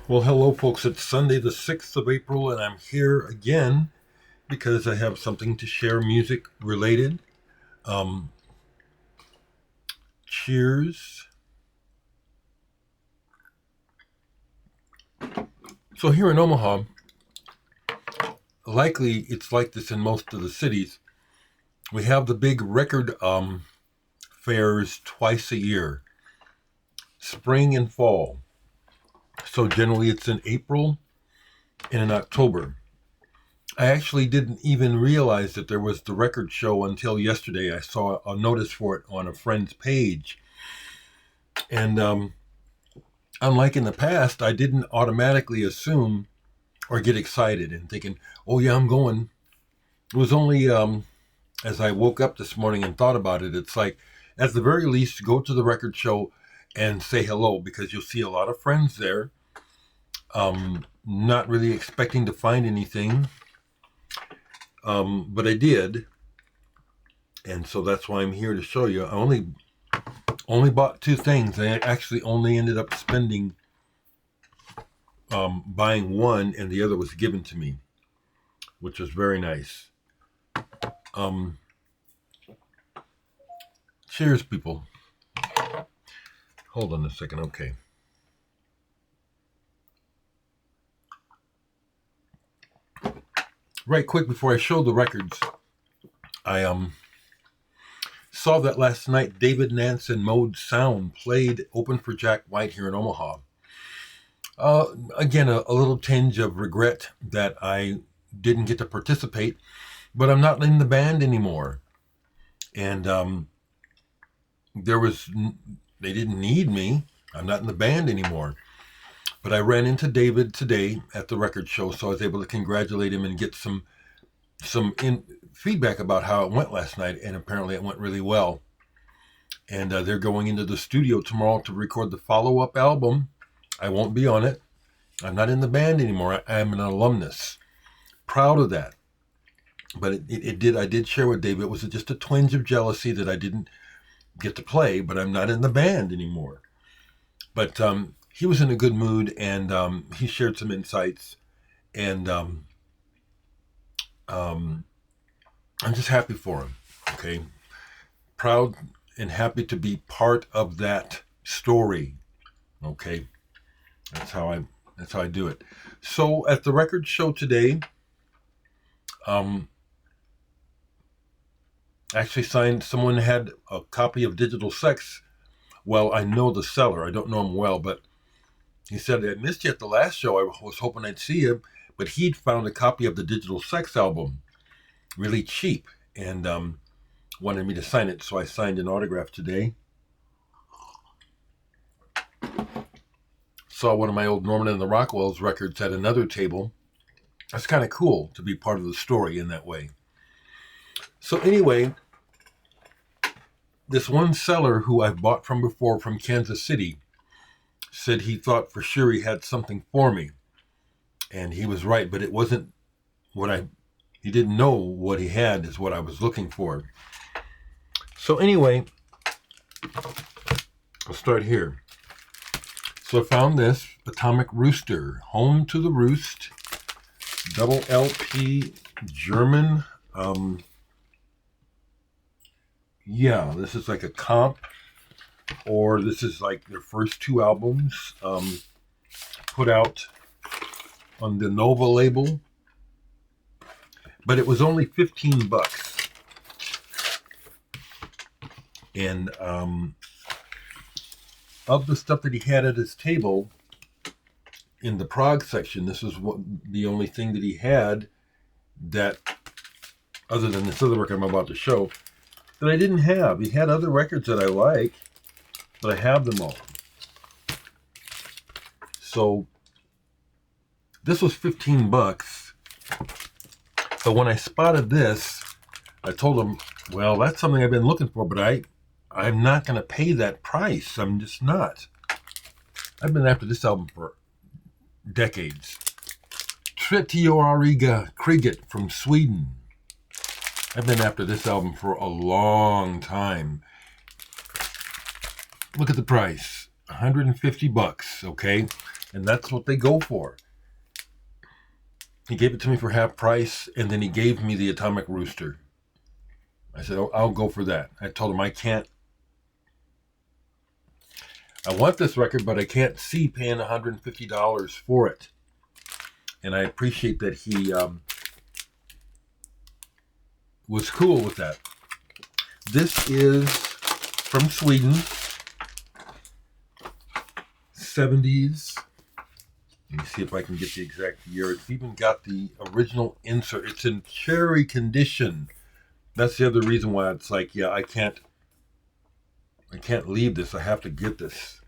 Well, hello, folks. It's Sunday, the 6th of April, and I'm here again because I have something to share music related. Um, cheers. So, here in Omaha, likely it's like this in most of the cities. We have the big record fairs twice a year, spring and fall. So, generally, it's in April and in October. I actually didn't even realize that there was the record show until yesterday. I saw a notice for it on a friend's page. And unlike in the past, I didn't automatically assume or get excited and thinking, oh, yeah, I'm going. It was only as I woke up this morning and thought about it, it's like, at the very least, go to the record show and say hello because you'll see a lot of friends there. Not really expecting to find anything, but I did. And so that's why I'm here to show you. I only bought two things. I actually only ended up spending buying one, and the other was given to me, which was very nice. Cheers, people. Hold on a second. Okay. Right quick before I show the records, I saw that last night David Nance and Mode Sound played open for Jack White here in Omaha. Again, a little tinge of regret that I didn't get to participate, but I'm not in the band anymore. And they didn't need me. I'm not in the band anymore. But I ran into David today at the record show, so I was able to congratulate him and get some feedback about how it went last night, and apparently it went really well. And they're going into the studio tomorrow to record the follow-up album. I won't be on it. I'm not in the band anymore. I am an alumnus. Proud of that. But I did share with David, it was just a twinge of jealousy that I didn't get to play, but I'm not in the band anymore. But he was in a good mood, and he shared some insights, and I'm just happy for him. Okay, proud and happy to be part of that story. Okay, that's how I do it. So at the record show today, actually signed. Someone had a copy of Digital Sex. Well, I know the seller. I don't know him well, but he said, I missed you at the last show. I was hoping I'd see you. But he'd found a copy of the Digital Sex album, really cheap, and wanted me to sign it. So I signed an autograph today. Saw one of my old Norman and the Rockwells records at another table. That's kind of cool to be part of the story in that way. So anyway, this one seller who I've bought from before from Kansas City said he thought for sure he had something for me. And he was right, but it wasn't he didn't know what he had is what I was looking for. So anyway, I'll start here. So I found this Atomic Rooster, Home to the Roost, double LP, German. Yeah, this is like a comp, or this is like their first two albums put out on the Nova label. But it was only $15. And of the stuff that he had at his table in the prog section, this is the only thing that he had that, other than this other record I'm about to show, that I didn't have. He had other records that I like, but I have them all. So this was $15. But when I spotted this, I told him, well, that's something I've been looking for, but I'm not going to pay that price. I'm just not. I've been after this album for decades. Trettioåriga Kriget from Sweden. I've been after this album for a long time. Look at the price, $150, okay? And that's what they go for. He gave it to me for half price, and then he gave me the Atomic Rooster. I said, oh, I'll go for that. I told him I want this record, but I can't see paying $150 for it. And I appreciate that he was cool with that. This is from Sweden, 70s. Let me see if I can get the exact year. It's even got the original insert. It's in cherry condition. That's the other reason why it's like, yeah, I can't leave this. I have to get this.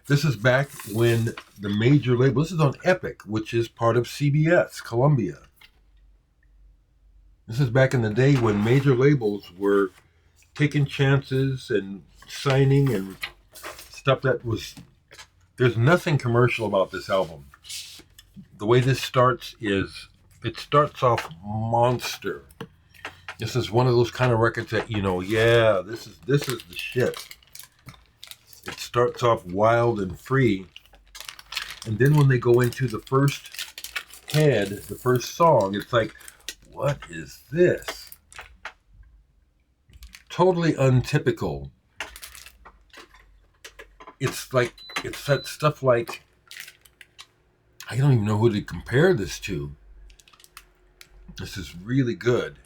This is back when the major label, this is on Epic, which is part of CBS, Columbia. This is back in the day when major labels were taking chances and signing and stuff that was, there's nothing commercial about this album. The way this starts is, it starts off monster. This is one of those kind of records that, you know, yeah, this is the shit. It starts off wild and free. And then when they go into the first head, the first song, it's like, what is this? Totally untypical. It's like, it's that stuff like, I don't even know who to compare this to. This is really good.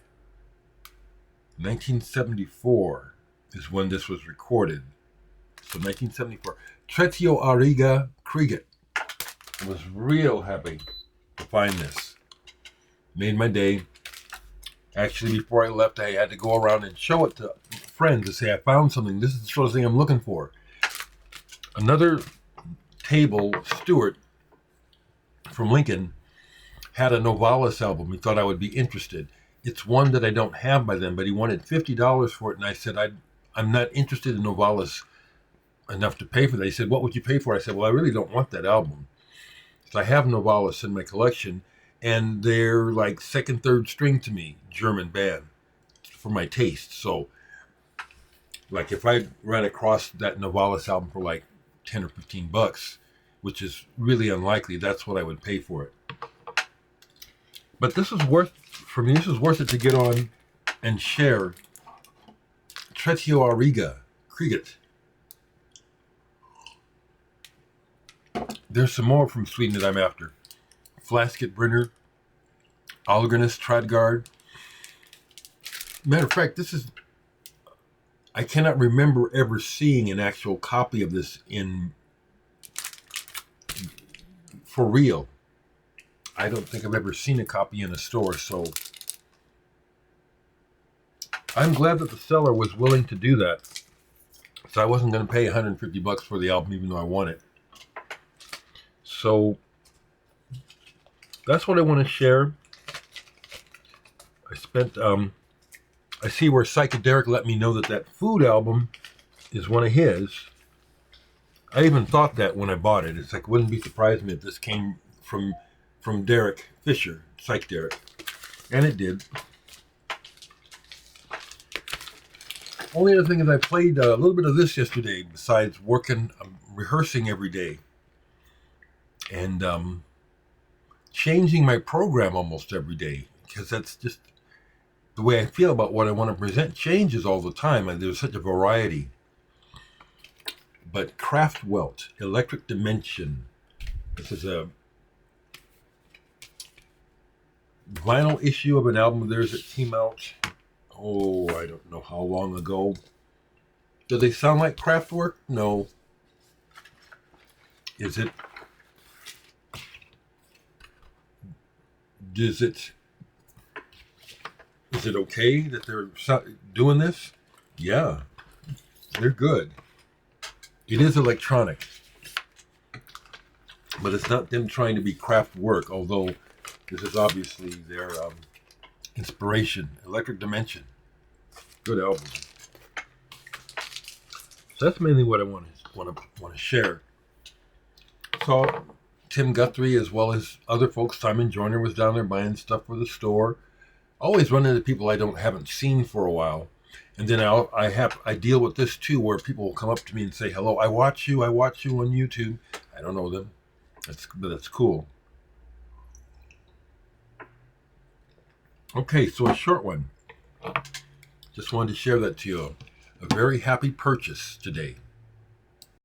1974 is when this was recorded. So 1974. Trettioåriga Kriget. I was real happy to find this. Made my day. Actually, before I left, I had to go around and show it to friends to say, I found something. This is the sort of thing I'm looking for. Another table, Stewart, from Lincoln, had a Novalis album. He thought I would be interested. It's one that I don't have by them, but he wanted $50 for it. And I said, I'm not interested in Novalis enough to pay for that. He said, what would you pay for it? I said, well, I really don't want that album. So I have Novalis in my collection, and they're like second, third string to me, German band, for my taste. So, like, if I ran across that Novalis album for like 10 or 15 bucks, which is really unlikely, that's what I would pay for it. But this is worth, for me, this is worth it to get on and share. Trettioåriga Kriget. There's some more from Sweden that I'm after. Flasket Brenner, Algernes Tradgard. Matter of fact, this is, I cannot remember ever seeing an actual copy of this for real. I don't think I've ever seen a copy in a store, so I'm glad that the seller was willing to do that. So I wasn't going to pay $150 for the album, even though I want it. So that's what I want to share. I spent, I see where Dereck let me know that Food album is one of his. I even thought that when I bought it. It's like, wouldn't be surprised me if this came from Dereck Fisher, Dereck. And it did. Only other thing is I played a little bit of this yesterday, besides working, rehearsing every day. And changing my program almost every day, because that's just the way I feel about what I want to present. Changes all the time, and there's such a variety. But Kraftwelt, Electric Dimension. This is a vinyl issue of an album of theirs that came out, I don't know how long ago. Do they sound like Kraftwerk? No. Is it okay that they're doing this? Yeah, they're good. It is electronic, but it's not them trying to be Kraftwerk, although this is obviously their inspiration. Electric Dimension, good album. So that's mainly what I want to share. So Tim Guthrie, as well as other folks, Simon Joyner was down there buying stuff for the store. Always run into people I haven't seen for a while. And then I deal with this too, where people will come up to me and say, hello, I watch you on YouTube. I don't know them. But it's cool. Okay, so a short one. Just wanted to share that to you. A very happy purchase today.